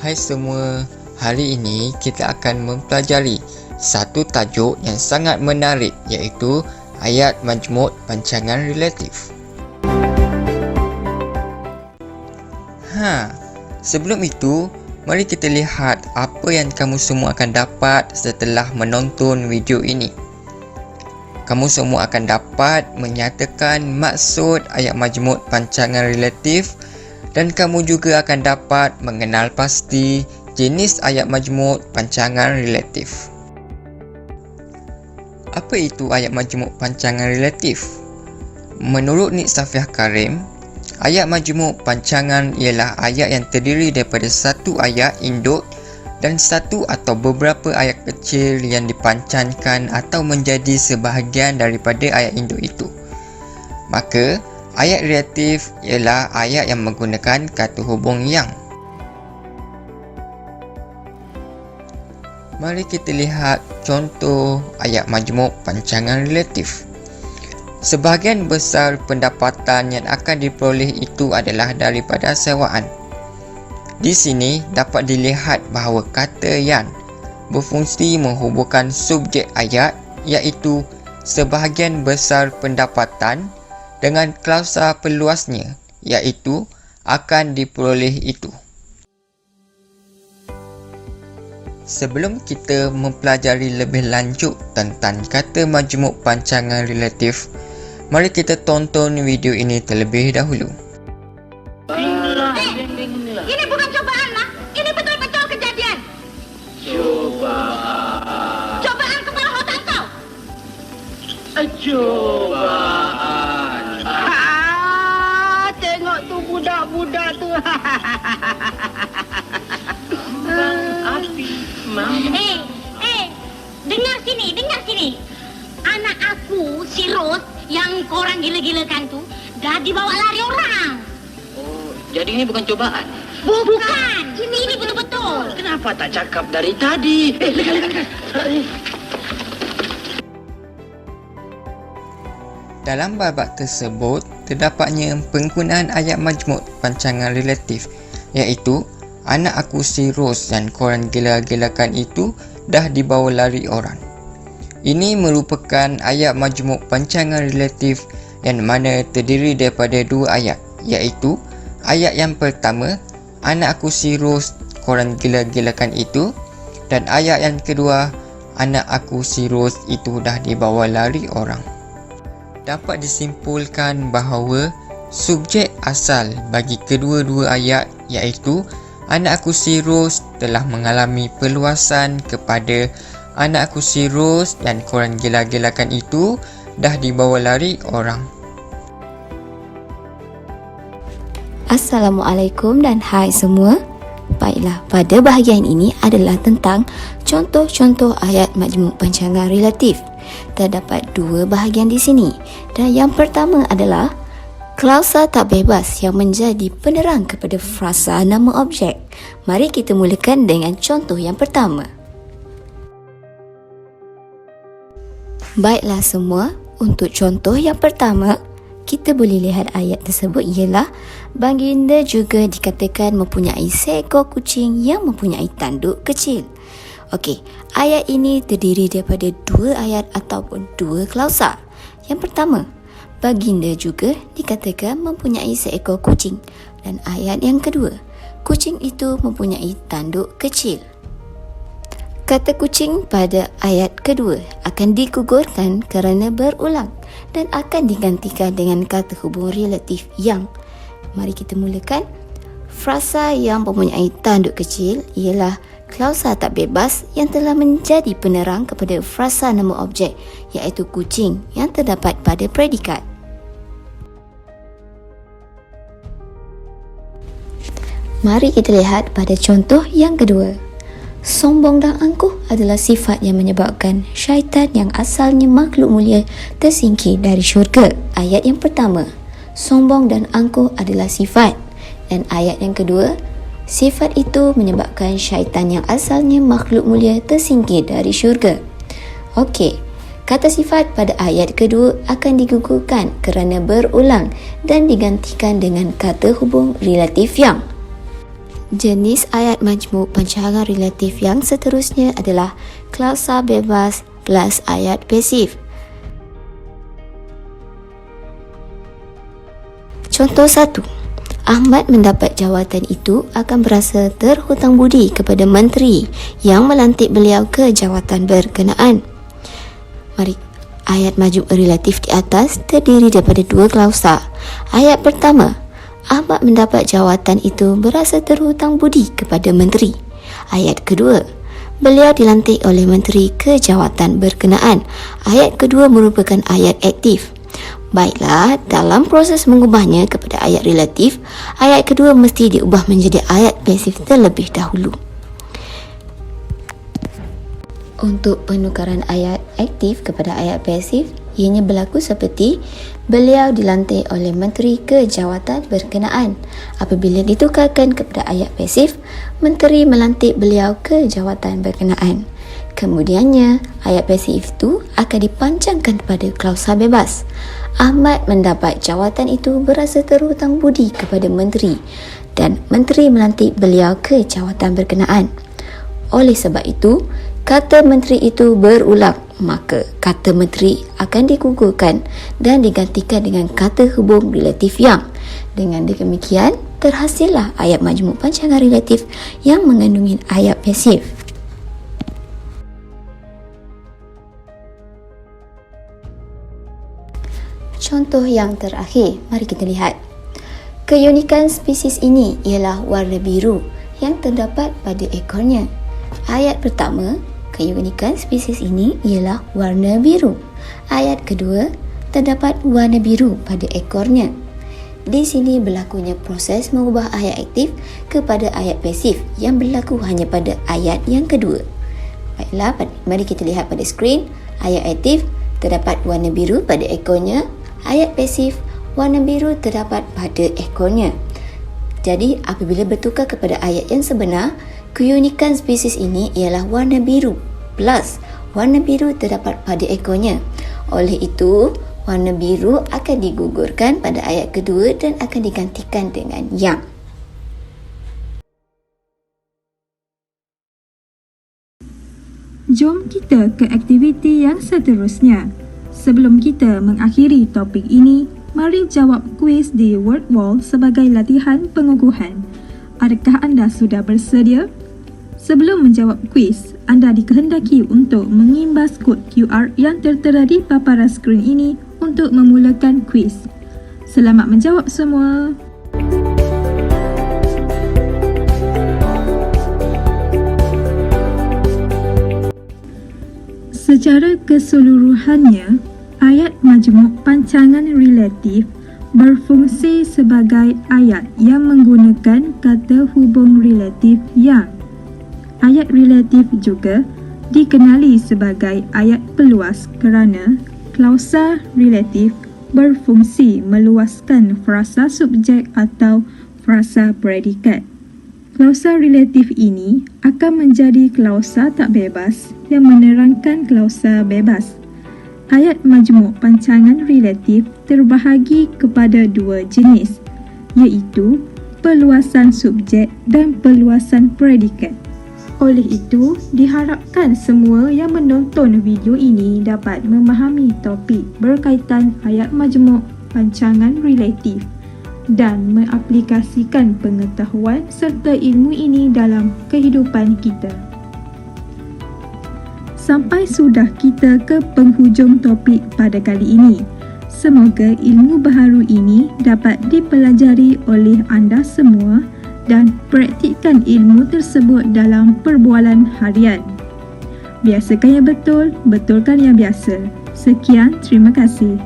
Hai semua, hari ini kita akan mempelajari satu tajuk yang sangat menarik, iaitu ayat majmuk pancangan relatif. Sebelum itu, mari kita lihat apa yang kamu semua akan dapat setelah menonton video ini. Kamu semua akan dapat menyatakan maksud ayat majmuk pancangan relatif dan kamu juga akan dapat mengenal pasti jenis ayat majmuk pancangan relatif. Apa itu ayat majmuk pancangan relatif? Menurut Nik Safiah Karim, ayat majmuk pancangan ialah ayat yang terdiri daripada satu ayat induk dan satu atau beberapa ayat kecil yang dipancankan atau menjadi sebahagian daripada ayat induk itu. Maka, ayat relatif ialah ayat yang menggunakan kata hubung yang. Mari kita lihat contoh ayat majmuk pancangan relatif. Sebahagian besar pendapatan yang akan diperoleh itu adalah daripada sewaan. Di sini dapat dilihat bahawa kata yang berfungsi menghubungkan subjek ayat, iaitu sebahagian besar pendapatan, dengan klausa peluasnya, iaitu akan diperoleh itu. Sebelum kita mempelajari lebih lanjut tentang kata majmuk pancangan relatif, mari kita tonton video ini terlebih dahulu. Ini bukan cobaan, Mak. Ini betul-betul kejadian. Cobaan. Cobaan kepala otak kau. Cobaan. Tengok tu budak-budak tu. Bang Api, Mam. Dengar sini. Anak aku, si Ros, yang korang gila-gilakan tu, dah dibawa lari orang. Oh, jadi ini bukan cobaan. Bukan. Ini betul-betul. Kenapa tak cakap dari tadi? Lekat. Dalam babak tersebut, terdapatnya penggunaan ayat majmuk pancangan relatif, iaitu anak aku si Ros dan korang gila-gilakan itu dah dibawa lari orang. Ini merupakan ayat majmuk pancangan relatif yang mana terdiri daripada dua ayat, iaitu ayat yang pertama, anak aku si Ros, korang gila-gilakan itu, dan ayat yang kedua, anak aku si Ros itu dah dibawa lari orang. Dapat disimpulkan bahawa subjek asal bagi kedua-dua ayat, iaitu anak aku si Ros, telah mengalami perluasan kepada anak aku si Ros dan korang gila-gilakan itu dah dibawa lari orang. Assalamualaikum dan hai semua. Baiklah, pada bahagian ini adalah tentang contoh-contoh ayat majmuk pancangan relatif. Terdapat dua bahagian di sini. Dan yang pertama adalah klausa tak bebas yang menjadi penerang kepada frasa nama objek. Mari kita mulakan dengan contoh yang pertama. Baiklah semua, untuk contoh yang pertama, kita boleh lihat ayat tersebut ialah baginda juga dikatakan mempunyai seekor kucing yang mempunyai tanduk kecil. Okey, ayat ini terdiri daripada dua ayat ataupun dua klausa. Yang pertama, baginda juga dikatakan mempunyai seekor kucing, dan ayat yang kedua, kucing itu mempunyai tanduk kecil. Kata kucing pada ayat kedua akan digugurkan kerana berulang dan akan digantikan dengan kata hubung relatif yang. Mari kita mulakan. Frasa yang mempunyai tanduk kecil ialah klausa tak bebas yang telah menjadi penerang kepada frasa nama objek, iaitu kucing yang terdapat pada predikat. Mari kita lihat pada contoh yang kedua. Sombong dan angkuh adalah sifat yang menyebabkan syaitan yang asalnya makhluk mulia tersingkir dari syurga. Ayat yang pertama, sombong dan angkuh adalah sifat. Dan ayat yang kedua, sifat itu menyebabkan syaitan yang asalnya makhluk mulia tersingkir dari syurga. Okey, kata sifat pada ayat kedua akan digugurkan kerana berulang dan digantikan dengan kata hubung relatif yang. Jenis ayat majmuk pancangan relatif yang seterusnya adalah klausa bebas plus ayat pasif. Contoh 1. Ahmad mendapat jawatan itu akan berasa terhutang budi kepada menteri yang melantik beliau ke jawatan berkenaan. Mari, ayat majmuk relatif di atas terdiri daripada dua klausa. Ayat pertama, Ahmad mendapat jawatan itu berasa terhutang budi kepada menteri. Ayat kedua, beliau dilantik oleh menteri ke jawatan berkenaan. Ayat kedua merupakan ayat aktif. Baiklah, dalam proses mengubahnya kepada ayat relatif, ayat kedua mesti diubah menjadi ayat pasif terlebih dahulu. Untuk penukaran ayat aktif kepada ayat pasif, ianya berlaku seperti beliau dilantik oleh menteri ke jawatan berkenaan. Apabila ditukarkan kepada ayat pasif, menteri melantik beliau ke jawatan berkenaan. Kemudiannya, ayat pasif itu akan dipanjangkan pada klausa bebas. Ahmad mendapat jawatan itu berasa terhutang budi kepada menteri dan menteri melantik beliau ke jawatan berkenaan. Oleh sebab itu, kata menteri itu berulang, maka kata menteri akan digugurkan dan digantikan dengan kata hubung relatif yang. Dengan demikian, terhasillah ayat majmuk pancangan relatif yang mengandungi ayat pasif. Contoh yang terakhir, mari kita lihat. Keunikan spesies ini ialah warna biru yang terdapat pada ekornya. Ayat pertama, keunikan spesies ini ialah warna biru. Ayat kedua, terdapat warna biru pada ekornya. Di sini berlakunya proses mengubah ayat aktif kepada ayat pasif yang berlaku hanya pada ayat yang kedua. Baiklah, mari kita lihat pada skrin. Ayat aktif terdapat warna biru pada ekornya. Ayat pasif, warna biru terdapat pada ekornya. Jadi, apabila bertukar kepada ayat yang sebenar, keunikan spesies ini ialah warna biru plus warna biru terdapat pada ekornya. Oleh itu, warna biru akan digugurkan pada ayat kedua dan akan digantikan dengan yang. Jom kita ke aktiviti yang seterusnya. Sebelum kita mengakhiri topik ini, mari jawab kuis di Word Wall sebagai latihan pengukuhan. Adakah anda sudah bersedia? Sebelum menjawab kuis, anda dikehendaki untuk mengimbas kod QR yang tertera di paparan skrin ini untuk memulakan kuis. Selamat menjawab semua! Secara keseluruhannya, ayat majmuk pancangan relatif berfungsi sebagai ayat yang menggunakan kata hubung relatif yang. Ayat relatif juga dikenali sebagai ayat peluas kerana klausa relatif berfungsi meluaskan frasa subjek atau frasa predikat. Klausa relatif ini akan menjadi klausa tak bebas yang menerangkan klausa bebas. Ayat majmuk pancangan relatif terbahagi kepada dua jenis, iaitu peluasan subjek dan peluasan predikat. Oleh itu, diharapkan semua yang menonton video ini dapat memahami topik berkaitan ayat majmuk pancangan relatif dan mengaplikasikan pengetahuan serta ilmu ini dalam kehidupan kita. Sampai sudah kita ke penghujung topik pada kali ini. Semoga ilmu baharu ini dapat dipelajari oleh anda semua dan praktikkan ilmu tersebut dalam perbualan harian. Biasakan yang betul, betulkan yang biasa. Sekian, terima kasih.